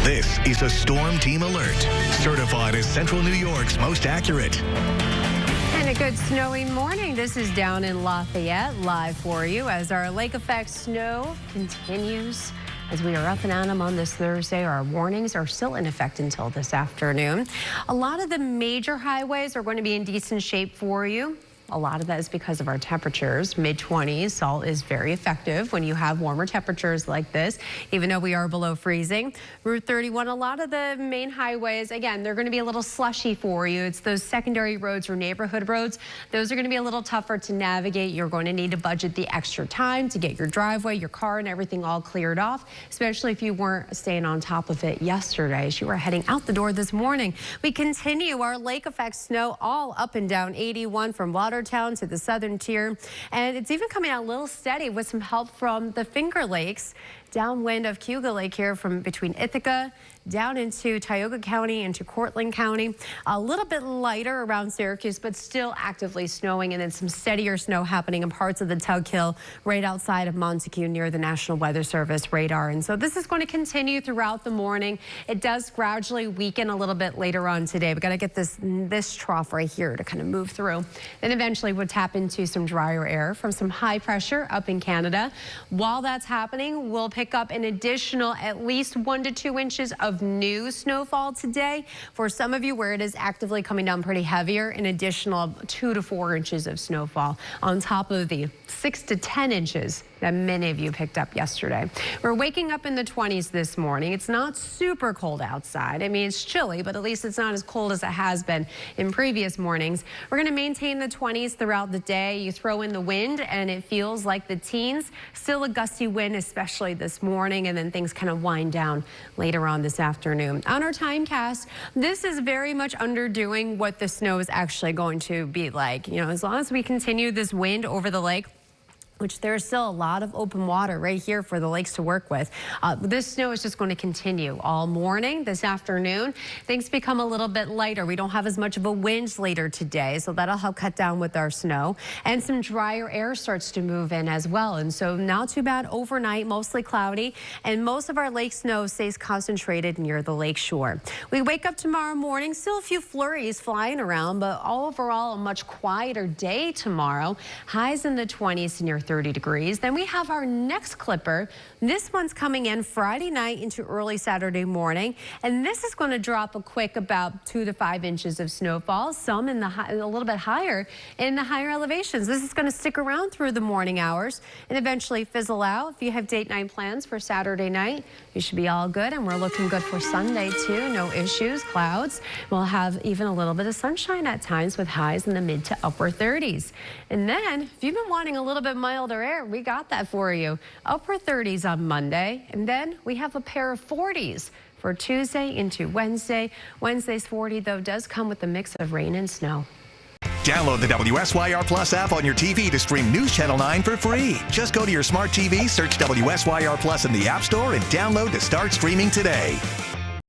This is a Storm Team Alert, certified as Central New York's most accurate. And a good snowy morning. This is down in Lafayette, live for you as our lake effect snow continues. As we are up and at 'em on this Thursday, our warnings are still in effect until this afternoon. A lot of the major highways are going to be in decent shape for you. A lot of that is because of our temperatures. Mid-20s, salt is very effective when you have warmer temperatures like this, even though we are below freezing. Route 31, a lot of the main highways, again, they're going to be a little slushy for you. It's those secondary roads or neighborhood roads. Those are going to be a little tougher to navigate. You're going to need to budget the extra time to get your driveway, your car, and everything all cleared off, especially if you weren't staying on top of it yesterday as you were heading out the door this morning. We continue our lake effect snow all up and down 81 from Watertown to the southern tier, and it's even coming out a little steady with some help from the Finger Lakes downwind of Cayuga Lake here from between Ithaca down into Tioga County into Cortland County. A little bit lighter around Syracuse, but still actively snowing, and then some steadier snow happening in parts of the Tug Hill right outside of Montague near the National Weather Service radar. And so this is going to continue throughout the morning. It does gradually weaken a little bit later on today. We've got to get this trough right here to kind of move through. Then eventually we'll tap into some drier air from some high pressure up in Canada. While that's happening, we'll pick up an additional at least 1 to 2 inches of new snowfall today. For some of you where it is actively coming down pretty heavier, an additional 2 to 4 inches of snowfall on top of the 6 to 10 inches that many of you picked up yesterday. We're waking up in the 20s this morning. It's not super cold outside. I mean, it's chilly, but at least it's not as cold as it has been in previous mornings. We're going to maintain the 20s throughout the day. You throw in the wind and it feels like the teens. Still a gusty wind, especially this morning, and then things kind of wind down later on this afternoon. On our timecast, this is very much underdoing what the snow is actually going to be like. You know, as long as we continue this wind over the lake, which there's still a lot of open water right here for the lakes to work with. This snow is just going to continue all morning. This afternoon, things become a little bit lighter. We don't have as much of a wind later today, so that'll help cut down with our snow. And some drier air starts to move in as well. And so not too bad overnight, mostly cloudy. And most of our lake snow stays concentrated near the lake shore. We wake up tomorrow morning, still a few flurries flying around, but overall a much quieter day tomorrow. Highs in the 20s to near 30 degrees. Then we have our next clipper. This one's coming in Friday night into early Saturday morning, and this is going to drop a quick about 2 to 5 inches of snowfall, some in the a little bit higher in the higher elevations. This is going to stick around through the morning hours and eventually fizzle out. If you have date night plans for Saturday night, you should be all good, and we're looking good for Sunday too. No issues, clouds. We'll have even a little bit of sunshine at times with highs in the mid to upper 30s. And then if you've been wanting a little bit milder air, we got that for you. Upper 30s on Monday, and then we have a pair of 40s for Tuesday into Wednesday. Wednesday's 40, though, does come with a mix of rain and snow. Download the WSYR Plus app on your TV to stream News Channel 9 for free. Just go to your smart TV, search WSYR Plus in the App Store, and download to start streaming today.